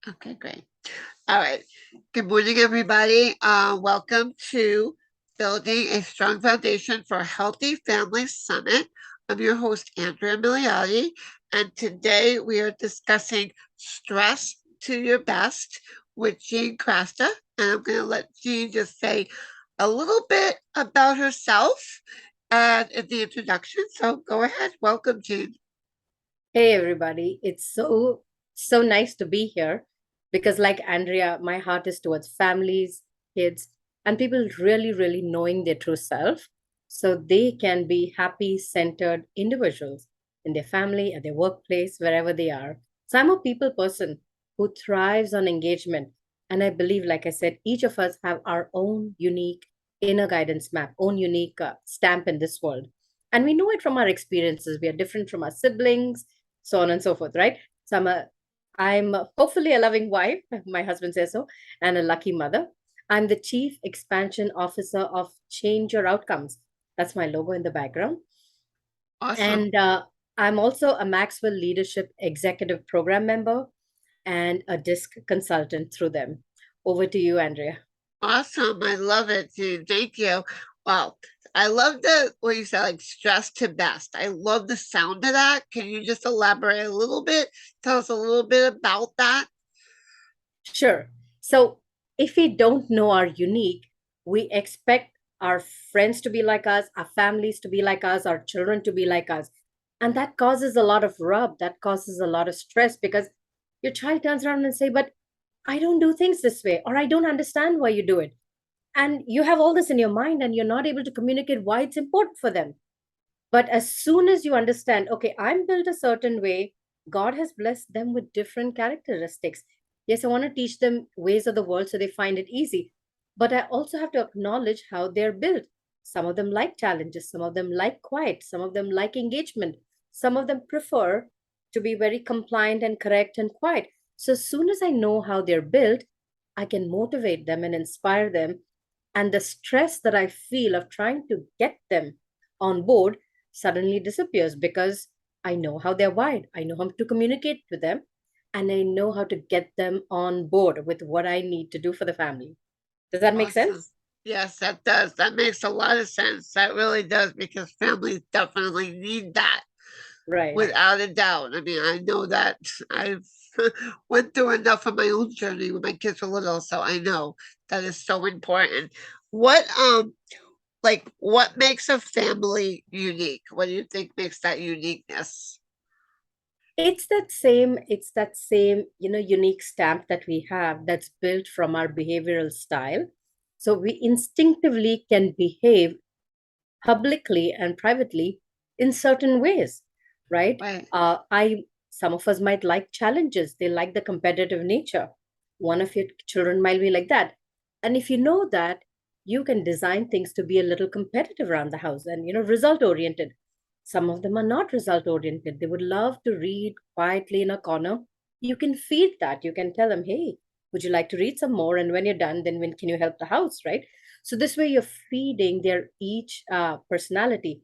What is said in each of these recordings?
Okay, great. All right. Good morning, everybody. Welcome to Building a Strong Foundation for a Healthy Family Summit. I'm your host, Andrea Milioti, and today we are discussing stress to your best with Jean Crasta. And I'm going to let Jean just say a little bit about herself and in the introduction. So go ahead. Welcome, Jean. Hey everybody, it's so nice to be here because like Andrea, my heart is towards families, kids, and people really knowing their true self so they can be happy, centered individuals in their family, at their workplace, wherever they are. So I'm a people person who thrives on engagement. And I believe, like I said, each of us have our own unique inner guidance map, own unique stamp in this world. And we know it from our experiences. We are different from our siblings, so on and so forth, right? So I'm hopefully a loving wife, my husband says so, and a lucky mother. I'm the Chief Expansion Officer of Change Your Outcomes. That's my logo in the background. Awesome. And I'm also a Maxwell Leadership Executive Program member and a DISC consultant through them. Over to you, Andrea. Awesome. I love it, Jean. Thank you. Wow. I love the what you said, like stress to best. I love the sound of that. Can you just elaborate a little bit? Tell us a little bit about that? Sure. So if we don't know our unique, we expect our friends to be like us, our families to be like us, our children to be like us. And that causes a lot of rub, that causes a lot of stress because your child turns around and say, but I don't do things this way, or I don't understand why you do it. And you have all this in your mind and you're not able to communicate why it's important for them. But as soon as you understand, okay, I'm built a certain way, God has blessed them with different characteristics. Yes, I want to teach them ways of the world so they find it easy. But I also have to acknowledge how they're built. Some of them like challenges, some of them like quiet, some of them like engagement, some of them prefer to be very compliant and correct and quiet. So as soon as I know how they're built, I can motivate them and inspire them. And the stress that I feel of trying to get them on board suddenly disappears because I know how they're wired. I know how to communicate with them and I know how to get them on board with what I need to do for the family. Does that make Awesome. sense? Yes, that does. That makes a lot of sense. That really does because families definitely need that Right. without a doubt. I mean, I know that I've went through enough of my own journey when my kids were little, so I know that is so important. What like what makes a family unique? What do you think makes that uniqueness? It's that same, unique stamp that we have that's built from our behavioral style. So we instinctively can behave publicly and privately in certain ways, right? Right. I Some of us might like challenges. They like the competitive nature. One of your children might be like that, and if you know that, you can design things to be a little competitive around the house and result oriented. Some of them are not result oriented. They would love to read quietly in a corner. You can feed that. You can tell them, hey, would you like to read some more? And when you're done, then when can you help the house, right? So this way you're feeding their each personality.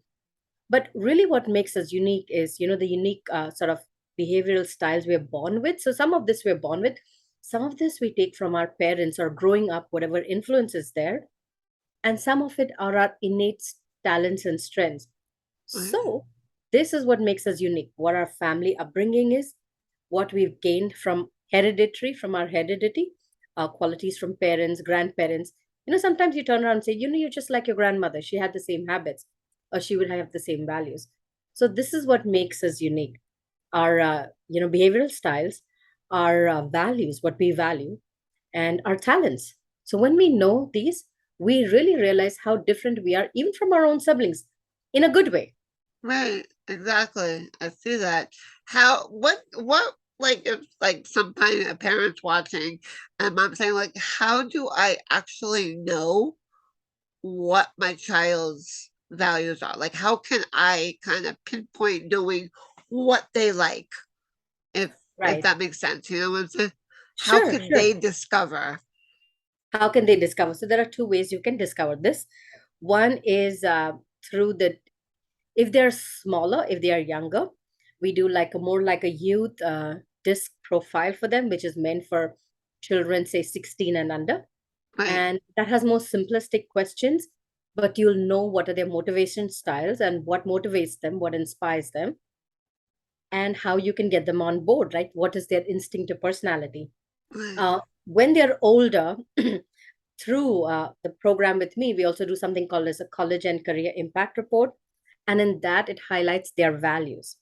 But really what makes us unique is, the unique sort of behavioral styles we're born with. So some of this we're born with, some of this we take from our parents or growing up, whatever influence is there, and some of it are our innate talents and strengths. Right. So this is what makes us unique, what our family upbringing is, what we've gained from our heredity, our qualities from parents, grandparents. Sometimes you turn around and say, you're just like your grandmother. She had the same habits, or she would have the same values. So this is what makes us unique. Our, behavioral styles, our values, what we value, and our talents. So when we know these, we really realize how different we are, even from our own siblings, in a good way. Right, exactly. I see that. How what like if like sometimes a parent's watching and I'm saying like how do I actually know what my child's values are? Like how can I kind of pinpoint knowing what they like if Right. that makes sense, you know what I'm saying? How Sure, can they sure. discover? How can they discover? So there are two ways you can discover this. One is through the if they're smaller, if they are younger, we do like a more like a youth. disc profile for them, which is meant for children, say 16 and under. Right, And that has more simplistic questions, but you'll know what are their motivation styles and what motivates them, what inspires them, and how you can get them on board, right? What is their instinctive personality? right, When they're older, through the program with me, we also do something called as a college and career impact report. And in that, it highlights their values,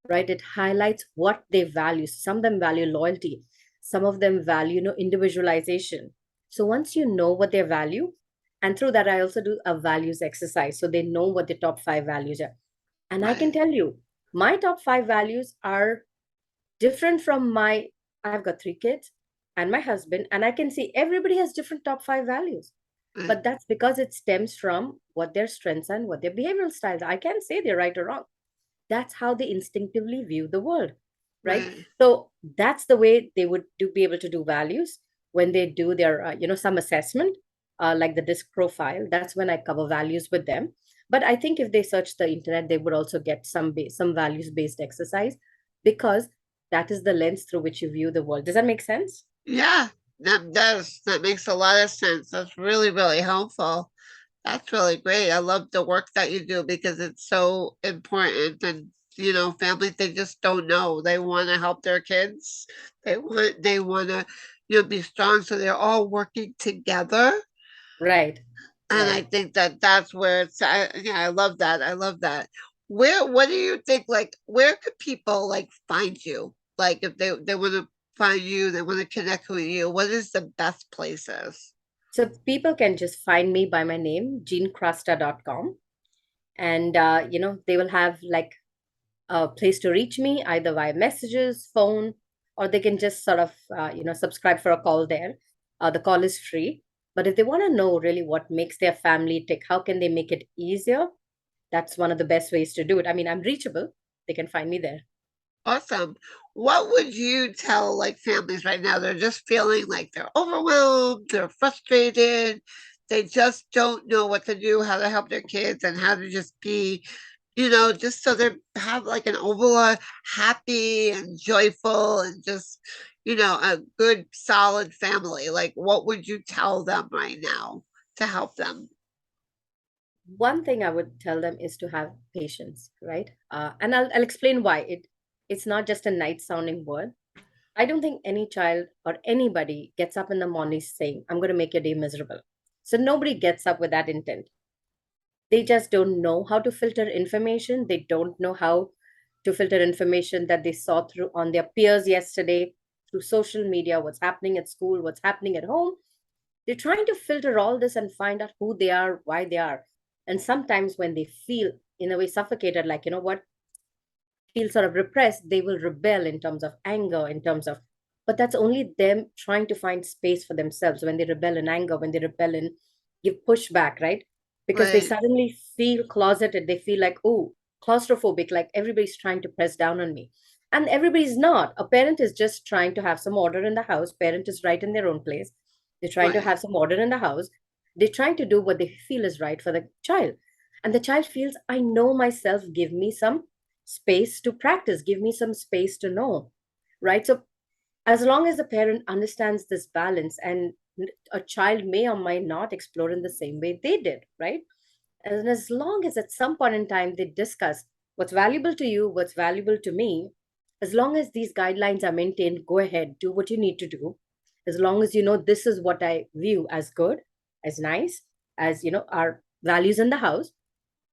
right? It highlights what they value. Some of them value loyalty. Some of them value, individualization. So once you know what they value, and through that, I also do a values exercise. So they know what the top five values are. And I can right, tell you, my top five values are different from I've got three kids and my husband, and I can see everybody has different top five values. right, But that's because it stems from what their strengths and what their behavioral styles are. I can't say they're right or wrong. That's how they instinctively view the world, right? right. So that's the way they would be able to do values when they do their some assessment, like the disc profile. That's when I cover values with them. But I think if they search the internet, they would also get some values based exercise, because that is the lens through which you view the world. Does that make sense? Yeah, that does. That makes a lot of sense. That's really, really helpful. That's really great. I love the work that you do because it's so important. And, families, they just don't know. They want to help their kids. They want to, be strong. So they're all working together. Right, And I right. think that that's where yeah, I love that. I love that. What do you think, like, where could people like find you? Like if they want to find you, they want to connect with you, what is the best places? So people can just find me by my name, jeancrasta.com. And they will have like a place to reach me either via messages, phone, or they can just sort of subscribe for a call there. The call is free. But if they want to know really what makes their family tick, how can they make it easier, that's one of the best ways to do it. I mean, I'm reachable. They can find me there. Awesome. What would you tell like families right now? They're just feeling like they're overwhelmed, they're frustrated, they just don't know what to do, how to help their kids, and how to just be, just so they have like an overall happy and joyful and just, a good solid family. Like, what would you tell them right now to help them? One thing I would tell them is to have patience, right? And I'll explain why. It's not just a nice sounding word. I don't think any child or anybody gets up in the morning saying, I'm going to make your day miserable. So nobody gets up with that intent. They just don't know how to filter information. They don't know how to filter information that they saw through on their peers yesterday, through social media, what's happening at school, what's happening at home. They're trying to filter all this and find out who they are, why they are. And sometimes when they feel in a way suffocated, like, feel sort of repressed, they will rebel in terms of anger, in terms of, but that's only them trying to find space for themselves when they rebel in anger, when they rebel and give pushback, right? Because they Right, suddenly feel closeted, they feel like, oh, claustrophobic, like everybody's trying to press down on me. And everybody's not. A parent is just trying to have some order in the house. Parent is right in their own place. They're trying to right, have some order in the house. They're trying to do what they feel is right for the child. And the child feels, I know myself, give me some space to practice, give me some space to know, right? So as long as the parent understands this balance, and a child may or may not explore in the same way they did, right? And as long as at some point in time they discuss what's valuable to you, what's valuable to me, as long as these guidelines are maintained, go ahead, do what you need to do. As long as you know this is what I view as good, as nice, as our values in the house,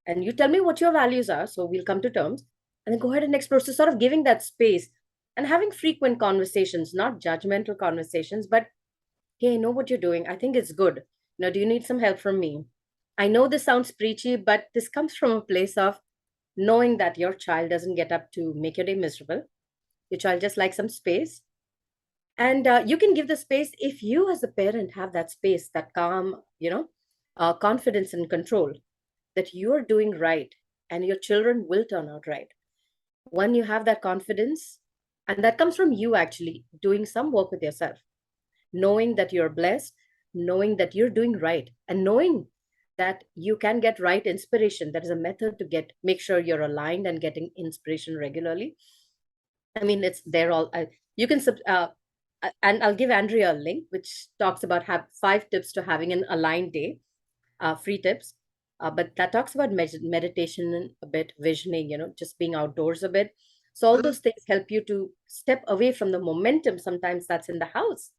and you tell me what your values are, so we'll come to terms, and then go ahead and explore. So sort of giving that space and having frequent conversations, not judgmental conversations, but hey, I know what you're doing, I think it's good. Do you need some help from me? I know this sounds preachy, but this comes from a place of knowing that your child doesn't get up to make your day miserable. Your child just likes some space, and you can give the space if you as a parent have that space, that calm, confidence and control, that you're doing right and your children will turn out right. When you have that confidence, and that comes from you actually doing some work with yourself, knowing that you're blessed, knowing that you're doing right, and knowing that you can get right inspiration. That is a method to make sure you're aligned and getting inspiration regularly. I mean, it's there all. You can and I'll give Andrea a link which talks about have 5 tips to having an aligned day, free tips. But that talks about meditation a bit, visioning, just being outdoors a bit. So all Mhm. those things help you to step away from the momentum sometimes that's in the house,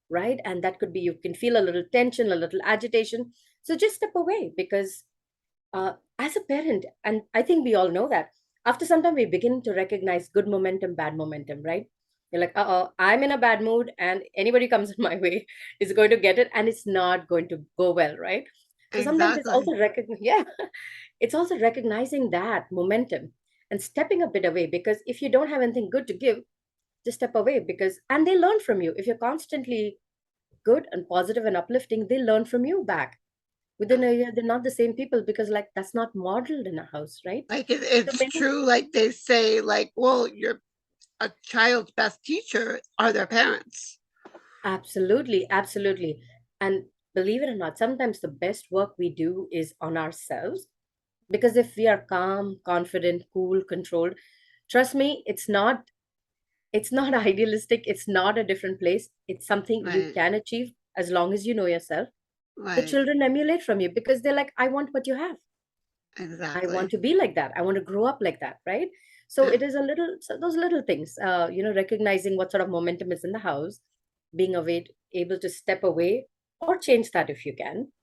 right? And that could be, you can feel a little tension, a little agitation. So just step away, because as a parent, and I think we all know that after some time we begin to recognize good momentum, bad momentum, right? You're like, uh-oh, I'm in a bad mood, and anybody comes in my way is going to get it, and it's not going to go well, right? So sometimes it's Exactly. also yeah, it's also recognizing that momentum and stepping a bit away, because if you don't have anything good to give, just step away, because and they learn from you. If you're constantly good and positive and uplifting, they learn from you back. Within a year, they're not the same people, because like that's not modeled in a house, right? Like So it's maybe true, like they say, like, well, your a child's best teacher are their parents. absolutely, absolutely. And believe it or not, sometimes the best work we do is on ourselves, because if we are calm, confident, cool, controlled, trust me, it's not idealistic, it's not a different place, it's something you Right, can achieve as long as you know yourself. The right, children emulate from you, because they're like, I want what you have. I want exactly. to be like that. I want to grow up like that, right? So Yeah. it is a little, so those little things, recognizing what sort of momentum is in the house, being able to step away or change that if you can,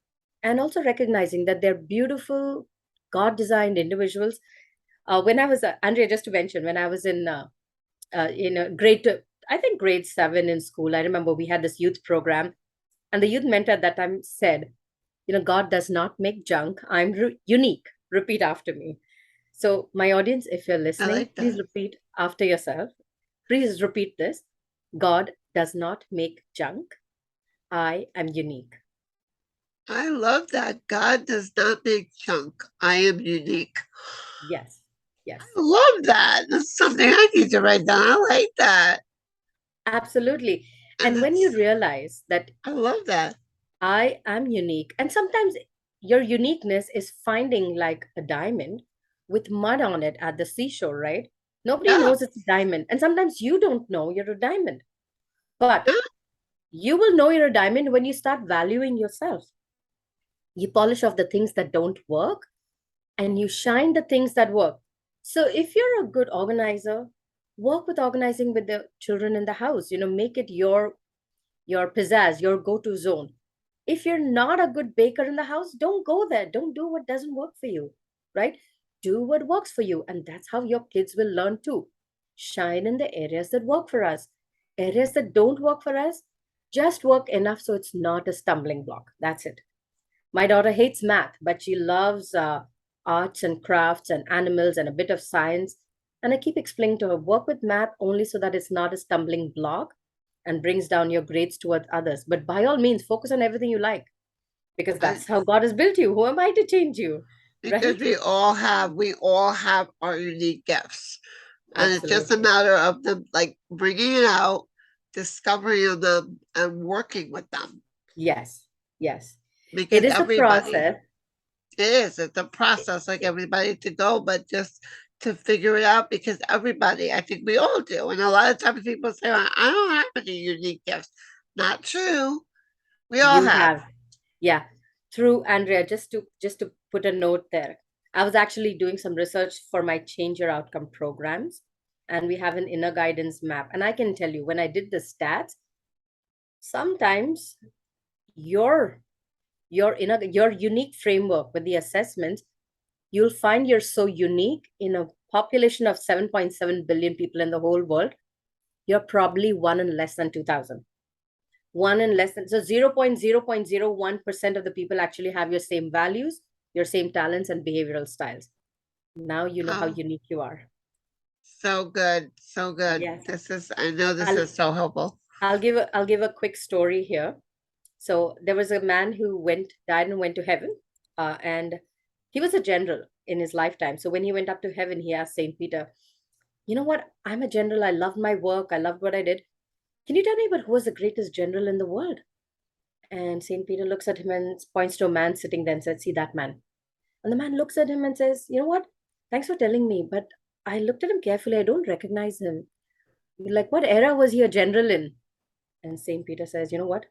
and also recognizing that they're beautiful, God-designed individuals. When I was, Andrea, just to mention, when I was in a I think grade 7 in school, I remember we had this youth program, and the youth mentor at that time said, God does not make junk. I'm unique. Repeat after me. So, my audience, if you're I listening, like please that. repeat after yourself. Please repeat this. God does not make junk. I am unique. I love that. God does not make junk. I am unique. Yes, I yes, love that. That's something I need to write down. I like that. absolutely. And And when you it's, realize that I love that. I am unique, and sometimes your uniqueness is finding like a diamond with mud on it at the seashore, right? Nobody Yeah. knows it's a diamond. And sometimes you don't know you're a diamond. But Yeah. you will know you're a diamond when you start valuing yourself. You polish off the things that don't work and you shine the things that work. So if you're a good organizer, work with organizing with the children in the house. Make it your pizzazz, your go-to zone. If you're not a good baker in the house, don't go there. Don't do what doesn't work for you, right? Do what works for you. And that's how your kids will learn too. Shine in the areas that work for us. Areas that don't work for us, just work enough so it's not a stumbling block. That's it. My daughter hates math, but she loves arts and crafts and animals and a bit of science. And I keep explaining to her, work with math only so that it's not a stumbling block and brings down your grades towards others. But by all means, focus on everything you like, because I, that's how God has built you. Who am I to change you? because Right? we all have our unique gifts. And it's just a Absolutely. matter of them like bringing it out, discovering them, and working with them. Yes. Yes. It Because is a everybody process. it's a process like everybody to go, but just to figure it out because everybody, I think we all do. And a lot of times people say, I don't have any unique gifts. Not true. We all You have. have. Yeah. Through Andrea, just to put a note there. I was actually doing some research for my Change Your Outcome programs, and we have an inner guidance map. And I can tell you, when I did the stats, sometimes your your unique framework with the assessments, you'll find you're so unique in a population of 7.7 billion people in the whole world. You're probably one in less than 2,000. One in less than, so 0.0.01% of the people actually have your same values, your same talents and behavioral styles. Now you know how Oh, unique you are. so good. So good. Yes. I know this i'll is so helpful. I'll give a quick story here. So there was a man who died and went to heaven, and he was a general in his lifetime. So when he went up to heaven, he asked Saint Peter, you know what, I'm a general, I love my work, I loved what I did. Can you tell me about who was the greatest general in the world? And St. Peter looks at him and points to a man sitting there and says, see that man. And the man looks at him and says, you know what? Thanks for telling me, but I looked at him carefully. I don't recognize him. Like, what era was he a general in? And St. Peter says, you know what?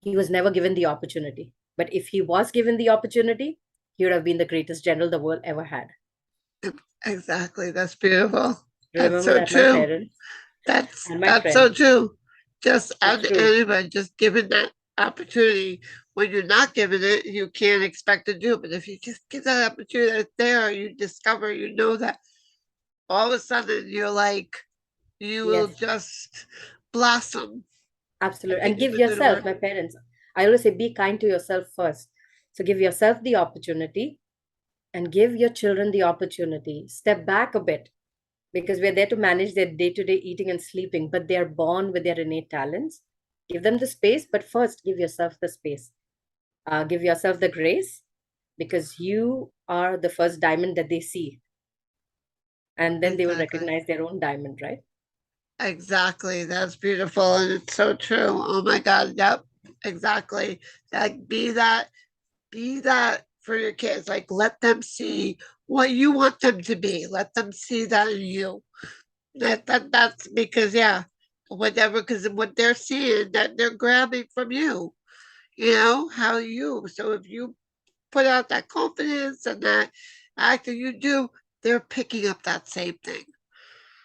He was never given the opportunity. But if he was given the opportunity, he would have been the greatest general the world ever had. Exactly. That's beautiful. That's Remember so that, my true. parents That's and my that's so friends. true. Just It's and true. anyone just given that opportunity. When you're not given it, you can't expect to do it. But if you just get that opportunity that's there, you discover, you know that all of a sudden you're like you will Yes, just blossom. I absolutely. think And is give a good yourself, word. my parents. I always say, be kind to yourself first. So give yourself the opportunity and give your children the opportunity. Step back a bit because we're there to manage their day to day eating and sleeping, but they are born with their innate talents. Give them the space, but first give yourself the space. Give yourself the grace because you are the first diamond that they see. And then they will Exactly. recognize their own diamond, right? Exactly. That's beautiful. And it's so true. Oh my God. Yep. Exactly. Like be that for your kids. Like let them see what you want them to be. Let them see that in you. That's because yeah, whatever because what they're seeing that they're grabbing from you, how you so if you put out that confidence and that acting you do, they're picking up that same thing.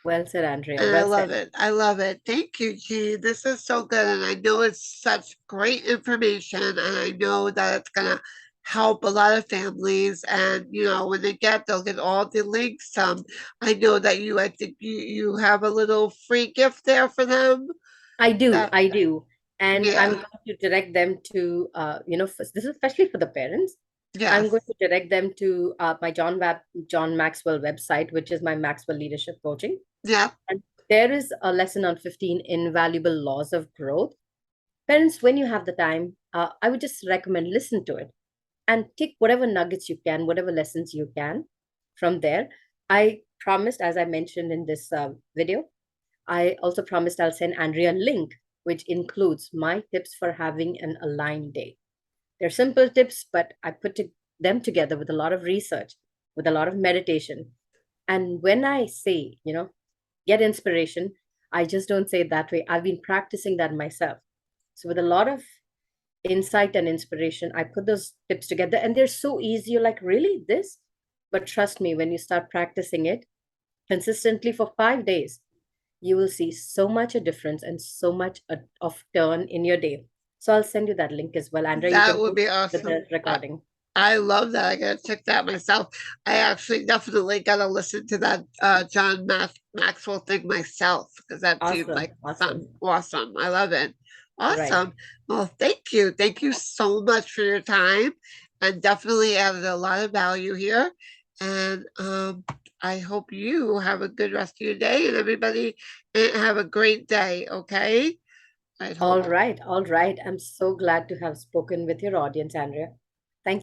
Well said, Andrea. And I Well love said. it. I love it. Thank you, G. This is so good. And I know it's such great information. And I know that it's going to help a lot of families. And, when they'll get all the links. I know that I think you have a little free gift there for them. I do. That, I do. And I'm yeah. going to direct them to, this is especially for the parents. I'm going Yes. to direct them to my John Maxwell website, which is my Maxwell Leadership Coaching. Yep. And there is a lesson on 15 invaluable laws of growth. Parents, when you have the time, I would just recommend listen to it and take whatever nuggets you can, whatever lessons you can from there. I promised, as I mentioned in this video, I also promised I'll send Andrea a link, which includes my tips for having an aligned day. They're simple tips, but I them together with a lot of research, with a lot of meditation. And when I say, get inspiration, I just don't say it that way. I've been practicing that myself. So, with a lot of insight and inspiration, I put those tips together and they're so easy. You're like, really? This? But trust me, when you start practicing it consistently for 5 days, you will see so much a difference and so much of turn in your day. So I'll send you that link as well. Andrea, you That can would post be with awesome. the recording. I love that. I gotta check that myself. I actually definitely gotta listen to that John Maxwell thing myself because that seems Awesome. like Awesome. something awesome. I love it. Right. Awesome. Well, thank you. Thank you so much for your time and definitely added a lot of value here. And I hope you have a good rest of your day and everybody have a great day. Okay. I All hope. right. All right. I'm so glad to have spoken with your audience, Andrea.